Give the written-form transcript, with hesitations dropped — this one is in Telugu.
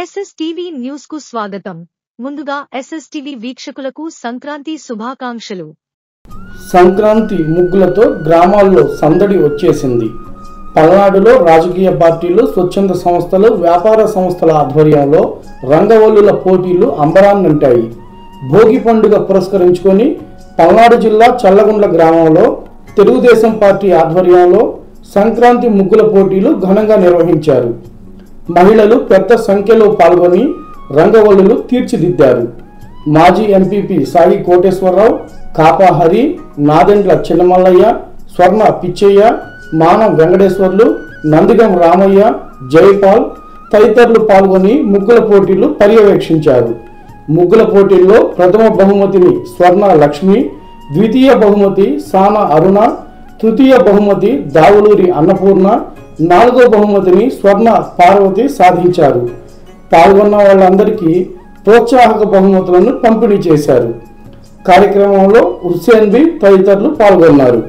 ఎస్ఎస్టీవీ న్యూస్ కు స్వాగతం. ముందుగా ఎస్ఎస్టీవీ వీక్షకులకు సంక్రాంతి శుభాకాంక్షలు. సంక్రాంతి ముగ్గులతో గ్రామాల్లో సందడి వచ్చేసింది. పల్నాడులో రాజకీయ పార్టీలు, స్వచ్ఛంద సంస్థలు, వ్యాపార సంస్థల ఆధ్వర్యంలో రంగవల్లుల పోటీలు అంబరాన్నంటాయి. భోగి పండుగ పురస్కరించుకొని పల్నాడు జిల్లా చల్లగుండ్ల గ్రామంలో తెలుగుదేశం పార్టీ ఆధ్వర్యంలో సంక్రాంతి ముగ్గుల పోటీలు ఘనంగా నిర్వహించారు. మహిళలు పెద్ద సంఖ్యలో పాల్గొని రంగవల్లులు తీర్చిదిద్దారు. మాజీ ఎంపీపీ సాయి కోటేశ్వరరావు, కాపా హరి, నాదెండ్ల చిన్నమల్లయ్య, స్వర్ణ పిచ్చయ్య, మానం వెంకటేశ్వర్లు, నందిగం రామయ్య, జైపాల్ తదితరులు పాల్గొని ముగ్గుల పోటీలు పర్యవేక్షించారు. ముగ్గుల పోటీల్లో ప్రథమ బహుమతిని స్వర్ణ లక్ష్మి, ద్వితీయ బహుమతి సాన అరుణ, తృతీయ బహుమతి దావులూరి అన్నపూర్ణ, నాలుగో బహుమతిని స్వర్ణ పార్వతి సాధించారు. పాల్గొన్న వాళ్ళందరికీ ప్రోత్సాహక బహుమతులను పంపిణీ చేశారు. కార్యక్రమంలో హుస్సేన్ బి తదితరులు పాల్గొన్నారు.